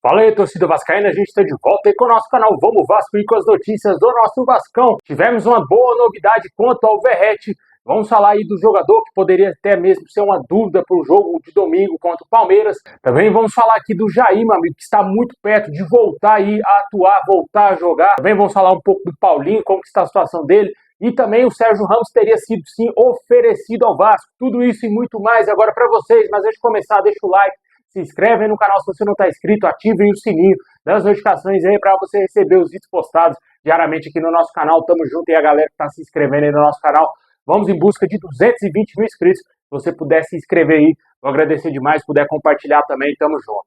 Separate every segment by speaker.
Speaker 1: Fala aí, torcida vascaína, a gente está de volta aí com o nosso canal Vamos Vasco e com as notícias do nosso Vascão. Tivemos uma boa novidade quanto ao Verratti. Vamos falar aí do jogador que poderia até mesmo ser uma dúvida para o jogo de domingo contra o Palmeiras. Também vamos falar aqui do Jair, meu amigo, que está muito perto de voltar aí a atuar, voltar a jogar. Também vamos falar um pouco do Paulinho, como que está a situação dele. E também o Sérgio Ramos teria sido sim oferecido ao Vasco. Tudo isso e muito mais agora para vocês. Mas antes de começar, deixa o like. Se inscreve aí no canal se você não está inscrito, ative o sininho das notificações aí para você receber os vídeos postados diariamente aqui no nosso canal. Tamo junto e a galera que está se inscrevendo aí no nosso canal. Vamos em busca de 220 mil inscritos. Se você puder se inscrever aí, vou agradecer demais. Se puder compartilhar também, tamo junto.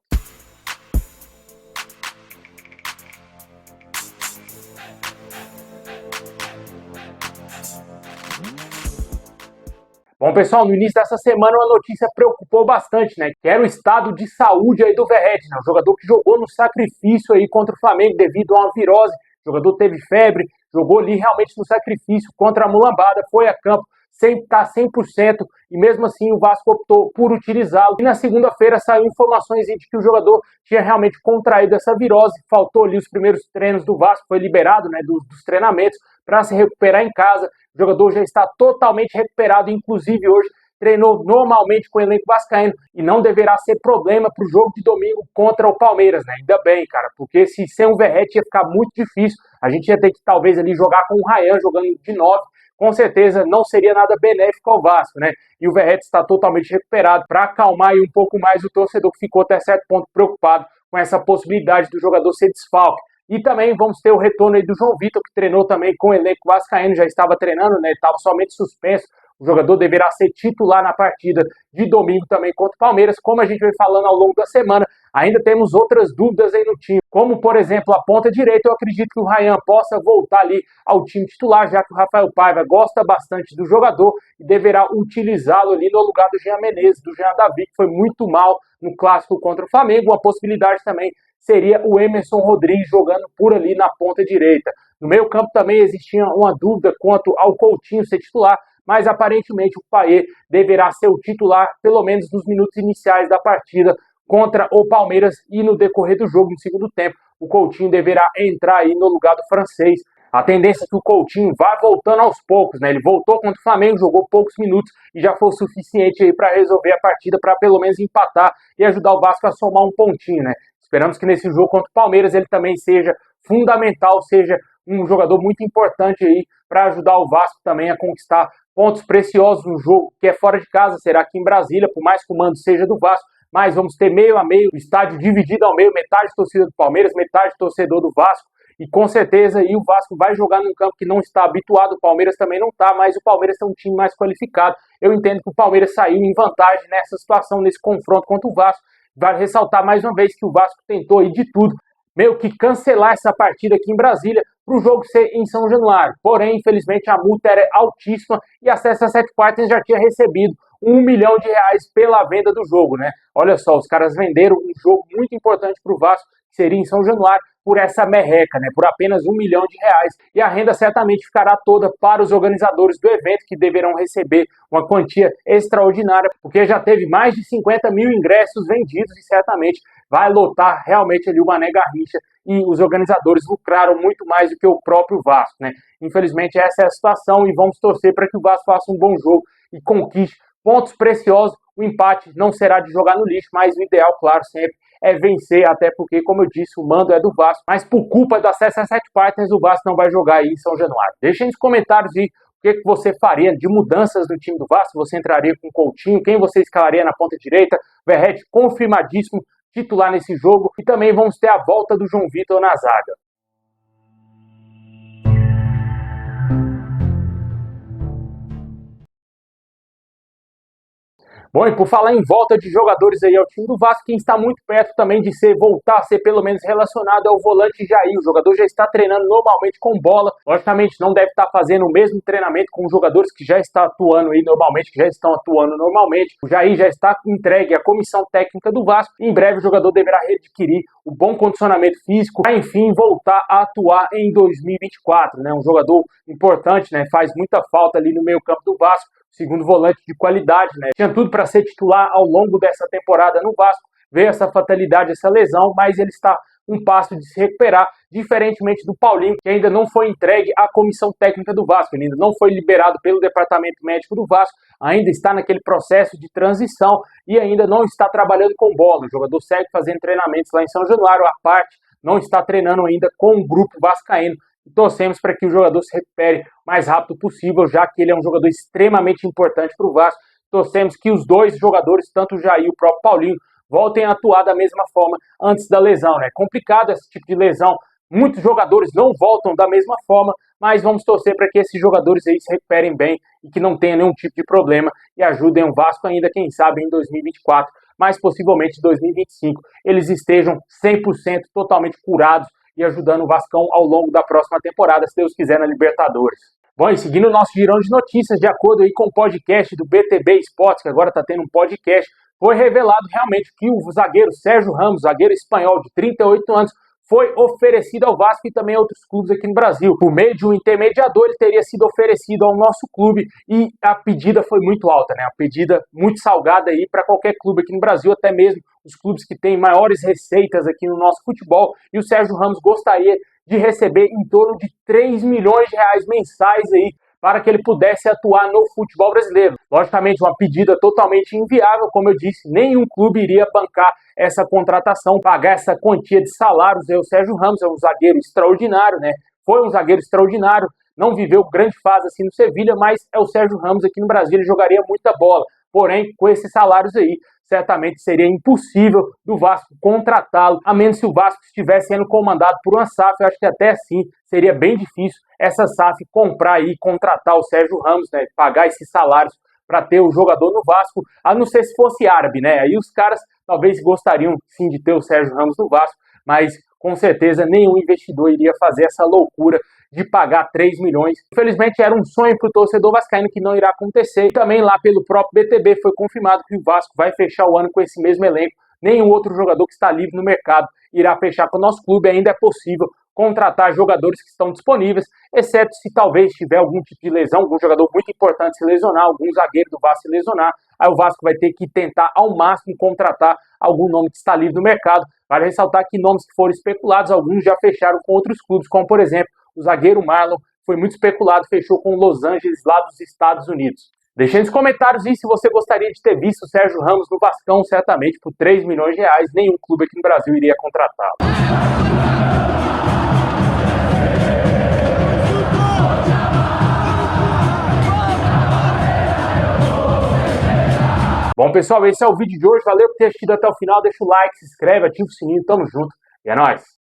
Speaker 1: Bom, pessoal, no início dessa semana uma notícia preocupou bastante, né? Que era o estado de saúde aí do Verratti, né? O jogador que jogou no sacrifício aí contra o Flamengo devido a uma virose. O jogador teve febre, jogou ali realmente no sacrifício contra a mulambada, foi a campo sem estar 100% e mesmo assim o Vasco optou por utilizá-lo. E na segunda-feira saiu informações de que o jogador tinha realmente contraído essa virose, faltou ali os primeiros treinos do Vasco, foi liberado, né, dos treinamentos para se recuperar em casa. O jogador já está totalmente recuperado, inclusive hoje treinou normalmente com o elenco vascaíno e não deverá ser problema para o jogo de domingo contra o Palmeiras, né? Ainda bem, cara, porque se sem o Verratti ia ficar muito difícil, a gente ia ter que talvez ali jogar com o Ryan jogando de 9, com certeza não seria nada benéfico ao Vasco, né? E o Verratti está totalmente recuperado para acalmar aí um pouco mais o torcedor que ficou até certo ponto preocupado com essa possibilidade do jogador ser desfalque. E também vamos ter o retorno aí do João Vitor, que treinou também com o elenco vascaíno, já estava treinando, né? Estava somente suspenso. O jogador deverá ser titular na partida de domingo também contra o Palmeiras. Como a gente vem falando ao longo da semana, ainda temos outras dúvidas aí no time, como, por exemplo, a ponta direita. Eu acredito que o Ryan possa voltar ali ao time titular, já que o Rafael Paiva gosta bastante do jogador e deverá utilizá-lo ali no lugar do Jean Menezes, do Jean Davi, que foi muito mal no clássico contra o Flamengo. Uma possibilidade também seria o Emerson Rodrigues jogando por ali na ponta direita. No meio campo também existia uma dúvida quanto ao Coutinho ser titular, mas aparentemente o Payet deverá ser o titular, pelo menos nos minutos iniciais da partida contra o Palmeiras, e no decorrer do jogo, no segundo tempo, o Coutinho deverá entrar aí no lugar do francês. A tendência é que o Coutinho vá voltando aos poucos, né? Ele voltou contra o Flamengo, jogou poucos minutos e já foi o suficiente aí para resolver a partida, para pelo menos empatar e ajudar o Vasco a somar um pontinho, né? Esperamos que nesse jogo contra o Palmeiras ele também seja fundamental, seja um jogador muito importante aí para ajudar o Vasco também a conquistar pontos preciosos no jogo que é fora de casa, será aqui em Brasília, por mais que o mando seja do Vasco, mas vamos ter meio a meio, o estádio dividido ao meio, metade torcida do Palmeiras, metade torcedor do Vasco, e com certeza aí o Vasco vai jogar num campo que não está habituado, o Palmeiras também não está, mas o Palmeiras tem um time mais qualificado. Eu entendo que o Palmeiras saiu em vantagem nessa situação, nesse confronto contra o Vasco. Vale ressaltar mais uma vez que o Vasco tentou aí de tudo, meio que cancelar essa partida aqui em Brasília para o jogo ser em São Januário. Porém, infelizmente, a multa era altíssima e a CSA7 Partners já tinha recebido R$1 milhão pela venda do jogo, né? Olha só, os caras venderam um jogo muito importante para o Vasco, que seria em São Januário, por essa merreca, né? Por apenas R$1 milhão. E a renda certamente ficará toda para os organizadores do evento, que deverão receber uma quantia extraordinária, porque já teve mais de 50 mil ingressos vendidos e certamente vai lotar realmente ali o Mané Garrincha, e os organizadores lucraram muito mais do que o próprio Vasco, né? Infelizmente essa é a situação e vamos torcer para que o Vasco faça um bom jogo e conquiste pontos preciosos. O empate não será de jogar no lixo, mas o ideal, claro, sempre é vencer, até porque, como eu disse, o mando é do Vasco, mas por culpa da CSA7 Partners, o Vasco não vai jogar aí em São Januário. Deixem nos comentários aí o que você faria de mudanças no time do Vasco. Você entraria com o Coutinho, quem você escalaria na ponta direita? Verratti confirmadíssimo titular nesse jogo, e também vamos ter a volta do João Vitor na zaga. Bom, e por falar em volta de jogadores aí ao time do Vasco, quem está muito perto também de voltar a ser pelo menos relacionado é o volante Jair. O jogador já está treinando normalmente com bola. Logicamente não deve estar fazendo o mesmo treinamento com os jogadores que já estão atuando aí normalmente, que já estão atuando normalmente. O Jair já está entregue à comissão técnica do Vasco. Em breve o jogador deverá readquirir o bom condicionamento físico para, enfim, voltar a atuar em 2024, né? Um jogador importante, né? Faz muita falta ali no meio campo do Vasco. Segundo volante de qualidade, né? Tinha tudo para ser titular ao longo dessa temporada no Vasco, veio essa fatalidade, essa lesão, mas ele está um passo de se recuperar, diferentemente do Paulinho, que ainda não foi entregue à comissão técnica do Vasco, ele ainda não foi liberado pelo departamento médico do Vasco, ainda está naquele processo de transição e ainda não está trabalhando com bola. O jogador segue fazendo treinamentos lá em São Januário, à parte, não está treinando ainda com o grupo vascaíno. E torcemos para que o jogador se recupere o mais rápido possível, já que ele é um jogador extremamente importante para o Vasco. Torcemos que os dois jogadores, tanto o Jair e o próprio Paulinho, voltem a atuar da mesma forma antes da lesão, né? É complicado esse tipo de lesão, muitos jogadores não voltam da mesma forma, mas vamos torcer para que esses jogadores aí se recuperem bem e que não tenham nenhum tipo de problema e ajudem o Vasco ainda, quem sabe, em 2024, mas possivelmente em 2025, eles estejam 100% totalmente curados e ajudando o Vascão ao longo da próxima temporada, se Deus quiser, na Libertadores. Bom, e seguindo o nosso girão de notícias, de acordo aí com o podcast do BTB Esportes, que agora está tendo um podcast, foi revelado realmente que o zagueiro Sérgio Ramos, zagueiro espanhol de 38 anos, foi oferecido ao Vasco e também a outros clubes aqui no Brasil. Por meio de um intermediador, ele teria sido oferecido ao nosso clube e a pedida foi muito alta, né? A pedida muito salgada aí para qualquer clube aqui no Brasil, até mesmo os clubes que têm maiores receitas aqui no nosso futebol. E o Sérgio Ramos gostaria de receber em torno de 3 milhões de reais mensais aí para que ele pudesse atuar no futebol brasileiro. Logicamente, uma pedida totalmente inviável, como eu disse, nenhum clube iria bancar essa contratação, pagar essa quantia de salários. O Sérgio Ramos é um zagueiro extraordinário, né? Foi um zagueiro extraordinário, não viveu grande fase assim no Sevilha, mas é o Sérgio Ramos aqui no Brasil, ele jogaria muita bola. Porém, com esses salários aí, certamente seria impossível do Vasco contratá-lo, a menos se o Vasco estivesse sendo comandado por uma SAF. Eu acho que até assim seria bem difícil essa SAF comprar e contratar o Sérgio Ramos, né, pagar esses salários para ter o jogador no Vasco, a não ser se fosse árabe, né? Aí os caras talvez gostariam sim de ter o Sérgio Ramos no Vasco, mas com certeza nenhum investidor iria fazer essa loucura de pagar 3 milhões. Infelizmente era um sonho para o torcedor vascaíno que não irá acontecer. E também lá pelo próprio BTB foi confirmado que o Vasco vai fechar o ano com esse mesmo elenco. Nenhum outro jogador que está livre no mercado irá fechar com o nosso clube. Ainda é possível contratar jogadores que estão disponíveis, exceto se talvez tiver algum tipo de lesão, algum jogador muito importante se lesionar, algum zagueiro do Vasco se lesionar. Aí o Vasco vai ter que tentar ao máximo contratar algum nome que está livre no mercado. Vale ressaltar que nomes que foram especulados, alguns já fecharam com outros clubes, como por exemplo o zagueiro Marlon, foi muito especulado, fechou com Los Angeles lá dos Estados Unidos. Deixe nos comentários aí se você gostaria de ter visto o Sérgio Ramos no Vascão, certamente por 3 milhões de reais, nenhum clube aqui no Brasil iria contratá-lo. Bom, pessoal, esse é o vídeo de hoje. Valeu por ter assistido até o final. Deixa o like, se inscreve, ativa o sininho. Tamo junto. E é nóis!